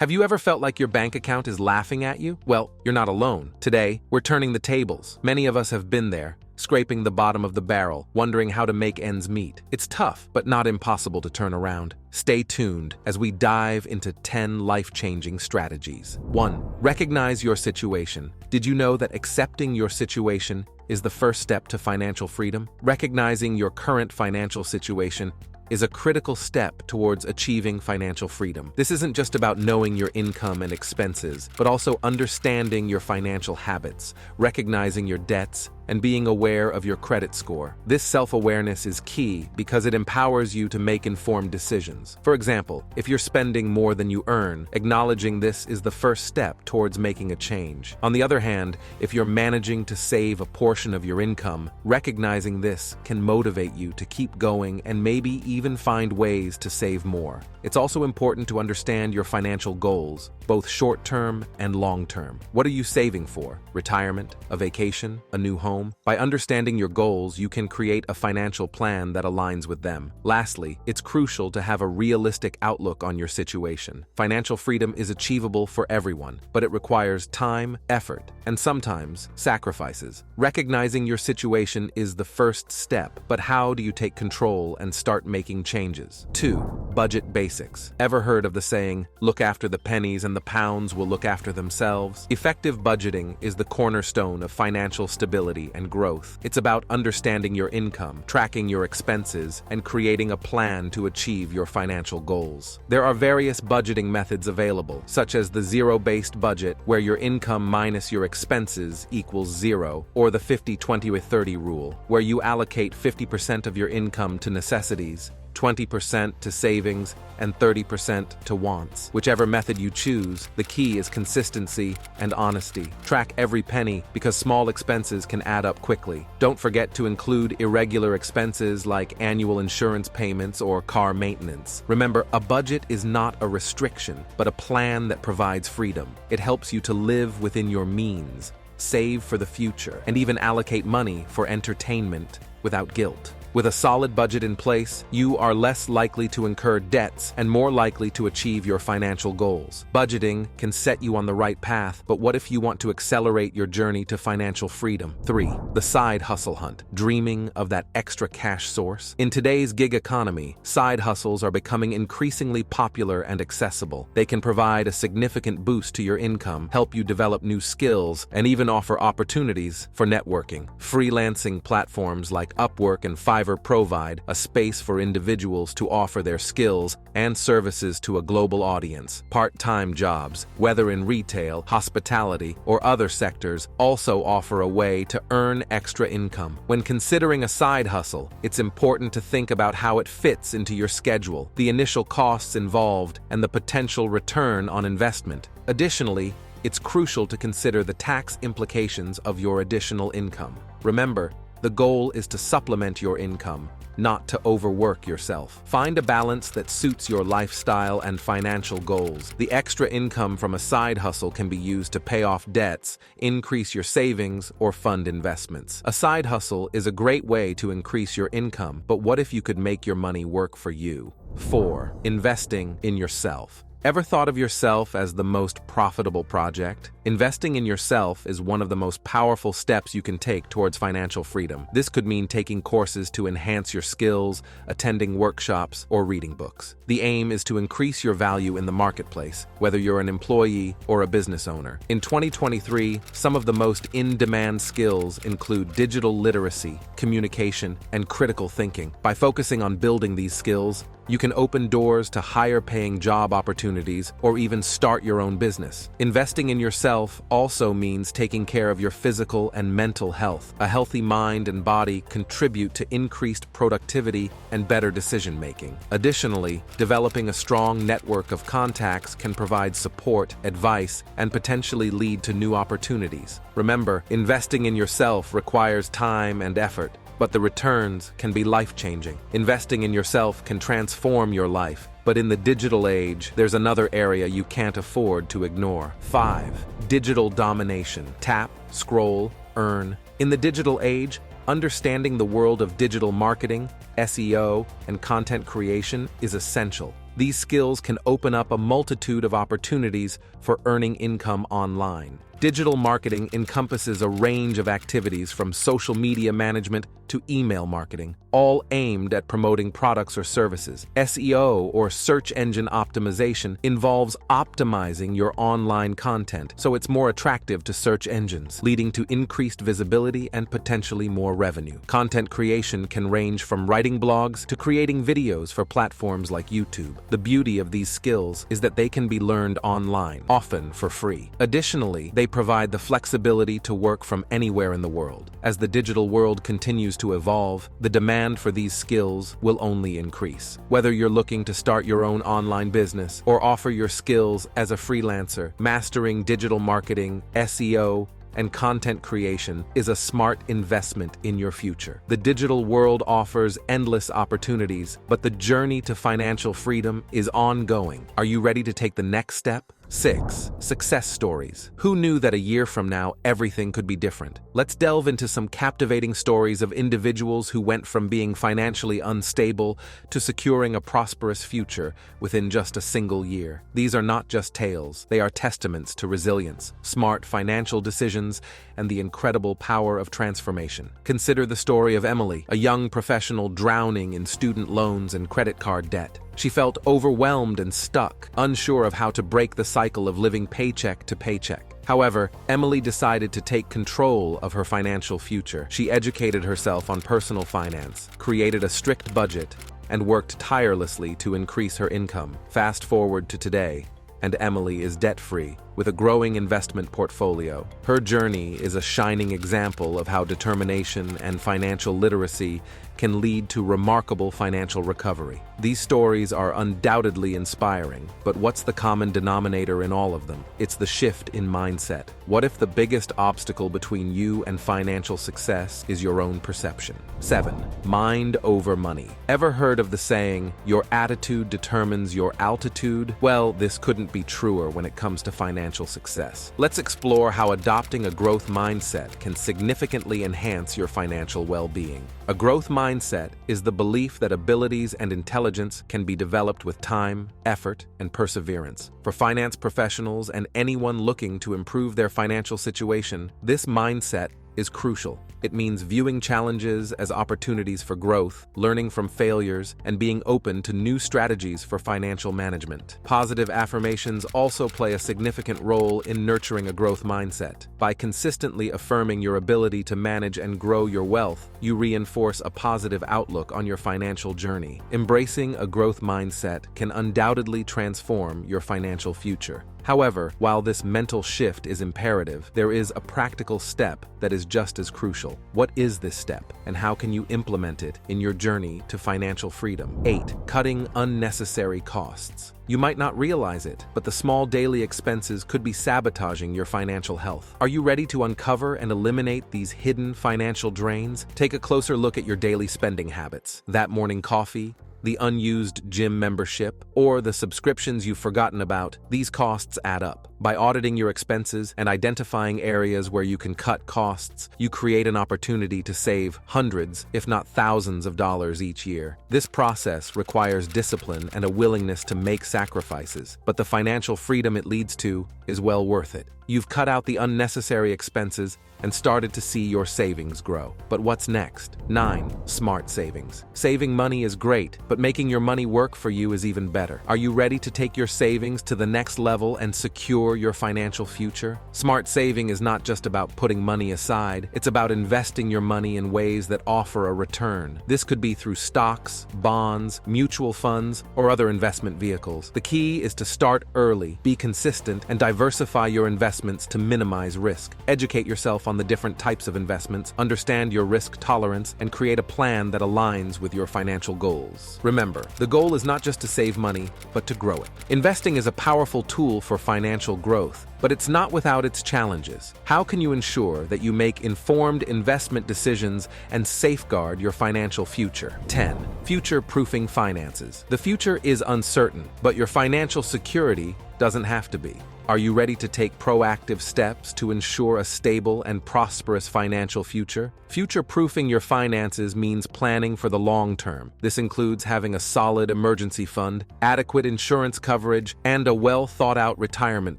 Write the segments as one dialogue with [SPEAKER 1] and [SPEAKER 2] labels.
[SPEAKER 1] Have you ever felt like your bank account is laughing at you? Well, you're not alone. Today, we're turning the tables. Many of us have been there, scraping the bottom of the barrel, wondering how to make ends meet. It's tough, but not impossible to turn around. Stay tuned as we dive into 10 life-changing strategies. 1. Recognize your situation. Did you know that accepting your situation is the first step to financial freedom? Recognizing your current financial situation is a critical step towards achieving financial freedom. This isn't just about knowing your income and expenses, but also understanding your financial habits, recognizing your debts, and being aware of your credit score. This self-awareness is key because it empowers you to make informed decisions. For example, if you're spending more than you earn, acknowledging this is the first step towards making a change. On the other hand, if you're managing to save a portion of your income, recognizing this can motivate you to keep going and maybe even find ways to save more. It's also important to understand your financial goals, both short-term and long-term. What are you saving for? Retirement? A vacation? A new home? By understanding your goals, you can create a financial plan that aligns with them. Lastly, it's crucial to have a realistic outlook on your situation. Financial freedom is achievable for everyone, but it requires time, effort, and sometimes sacrifices. Recognizing your situation is the first step, but how do you take control and start making changes? 2. Budget basics. Ever heard of the saying, look after the pennies and the pounds will look after themselves? Effective budgeting is the cornerstone of financial stability and growth. It's about understanding your income, tracking your expenses, and creating a plan to achieve your financial goals. There are various budgeting methods available, such as the zero-based budget, where your income minus your expenses equals zero, or the 50-20-30 rule, where you allocate 50% of your income to necessities, 20% to savings, and 30% to wants. Whichever method you choose, the key is consistency and honesty. Track every penny because small expenses can add up quickly. Don't forget to include irregular expenses like annual insurance payments or car maintenance. Remember, a budget is not a restriction, but a plan that provides freedom. It helps you to live within your means, save for the future, and even allocate money for entertainment without guilt. With a solid budget in place, you are less likely to incur debts and more likely to achieve your financial goals. Budgeting can set you on the right path, but what if you want to accelerate your journey to financial freedom? 3. The side hustle hunt. Dreaming of that extra cash source? In today's gig economy, side hustles are becoming increasingly popular and accessible. They can provide a significant boost to your income, help you develop new skills, and even offer opportunities for networking. Freelancing platforms like Upwork and Fiverr provide a space for individuals to offer their skills and services to a global audience. Part-time jobs, whether in retail, hospitality, or other sectors, also offer a way to earn extra income. When considering a side hustle, it's important to think about how it fits into your schedule, the initial costs involved, and the potential return on investment. Additionally, it's crucial to consider the tax implications of your additional income. Remember, the goal is to supplement your income, not to overwork yourself. Find a balance that suits your lifestyle and financial goals. The extra income from a side hustle can be used to pay off debts, increase your savings, or fund investments. A side hustle is a great way to increase your income, but what if you could make your money work for you? 4. Investing in yourself. Ever thought of yourself as the most profitable project? Investing in yourself is one of the most powerful steps you can take towards financial freedom. This could mean taking courses to enhance your skills, attending workshops, or reading books. The aim is to increase your value in the marketplace, whether you're an employee or a business owner. In 2023, some of the most in-demand skills include digital literacy, communication, and critical thinking. By focusing on building these skills, you can open doors to higher-paying job opportunities or even start your own business. Investing in yourself also means taking care of your physical and mental health. A healthy mind and body contribute to increased productivity and better decision-making. Additionally, developing a strong network of contacts can provide support, advice, and potentially lead to new opportunities. Remember, investing in yourself requires time and effort, but the returns can be life-changing. Investing in yourself can transform your life, but in the digital age, there's another area you can't afford to ignore. 5. Digital domination. Tap, scroll, earn. In the digital age, understanding the world of digital marketing, SEO, and content creation is essential. These skills can open up a multitude of opportunities for earning income online. Digital marketing encompasses a range of activities from social media management to email marketing, all aimed at promoting products or services. SEO, or search engine optimization, involves optimizing your online content so it's more attractive to search engines, leading to increased visibility and potentially more revenue. Content creation can range from writing blogs to creating videos for platforms like YouTube. The beauty of these skills is that they can be learned online, often for free. Additionally, they provide the flexibility to work from anywhere in the world. As the digital world continues to evolve, the demand for these skills will only increase. Whether you're looking to start your own online business or offer your skills as a freelancer, mastering digital marketing, SEO, and content creation is a smart investment in your future. The digital world offers endless opportunities, but the journey to financial freedom is ongoing. Are you ready to take the next step? 6. Success stories. Who knew that a year from now everything could be different? Let's delve into some captivating stories of individuals who went from being financially unstable to securing a prosperous future within just a single year. These are not just tales, they are testaments to resilience, smart financial decisions, and the incredible power of transformation. Consider the story of Emily, a young professional drowning in student loans and credit card debt. She felt overwhelmed and stuck, unsure of how to break the cycle of living paycheck to paycheck. However, Emily decided to take control of her financial future. She educated herself on personal finance, created a strict budget, and worked tirelessly to increase her income. Fast forward to today, and Emily is debt-free, with a growing investment portfolio. Her journey is a shining example of how determination and financial literacy can lead to remarkable financial recovery. These stories are undoubtedly inspiring, but what's the common denominator in all of them? It's the shift in mindset. What if the biggest obstacle between you and financial success is your own perception? 7. Mind over money. Ever heard of the saying, "Your attitude determines your altitude"? Well, this couldn't be truer when it comes to financial success. Let's explore how adopting a growth mindset can significantly enhance your financial well-being. A growth mindset is the belief that abilities and intelligence can be developed with time, effort, and perseverance. For finance professionals and anyone looking to improve their financial situation, this mindset is crucial. It means viewing challenges as opportunities for growth, learning from failures, and being open to new strategies for financial management. Positive affirmations also play a significant role in nurturing a growth mindset. By consistently affirming your ability to manage and grow your wealth, you reinforce a positive outlook on your financial journey. Embracing a growth mindset can undoubtedly transform your financial future. However, while this mental shift is imperative, there is a practical step that is just as crucial. What is this step, and how can you implement it in your journey to financial freedom? 8. Cutting unnecessary costs. You might not realize it, but the small daily expenses could be sabotaging your financial health. Are you ready to uncover and eliminate these hidden financial drains? Take a closer look at your daily spending habits. That morning coffee, the unused gym membership, or the subscriptions you've forgotten about. These costs add up. By auditing your expenses and identifying areas where you can cut costs, you create an opportunity to save hundreds, if not thousands of dollars each year. This process requires discipline and a willingness to make sacrifices, but the financial freedom it leads to is well worth it. You've cut out the unnecessary expenses and started to see your savings grow. But what's next? 9. Smart savings. Saving money is great, but making your money work for you is even better. Are you ready to take your savings to the next level and secure your financial future? Smart saving is not just about putting money aside, it's about investing your money in ways that offer a return. This could be through stocks, bonds, mutual funds, or other investment vehicles. The key is to start early, be consistent, and diversify your investments to minimize risk. Educate yourself on the different types of investments, understand your risk tolerance, and create a plan that aligns with your financial goals. Remember, the goal is not just to save money, but to grow it. Investing is a powerful tool for financial growth, but it's not without its challenges. How can you ensure that you make informed investment decisions and safeguard your financial future? 10. Future-proofing finances. The future is uncertain, but your financial security Doesn't have to be. Are you ready to take proactive steps to ensure a stable and prosperous financial future? Future-proofing your finances means planning for the long term. This includes having a solid emergency fund, adequate insurance coverage, and a well-thought-out retirement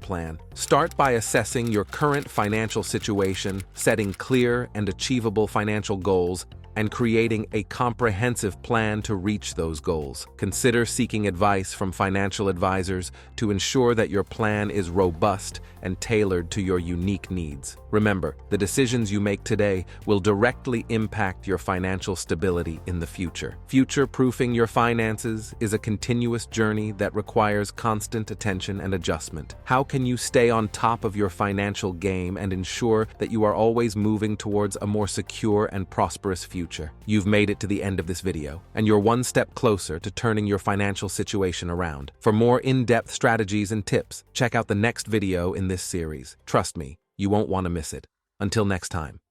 [SPEAKER 1] plan. Start by assessing your current financial situation, setting clear and achievable financial goals, and creating a comprehensive plan to reach those goals. Consider seeking advice from financial advisors to ensure that your plan is robust and tailored to your unique needs. Remember, the decisions you make today will directly impact your financial stability in the future. Future-proofing your finances is a continuous journey that requires constant attention and adjustment. How can you stay on top of your financial game and ensure that you are always moving towards a more secure and prosperous future? You've made it to the end of this video, and you're one step closer to turning your financial situation around. For more in-depth strategies and tips, check out the next video in this series. Trust me, you won't want to miss it. Until next time.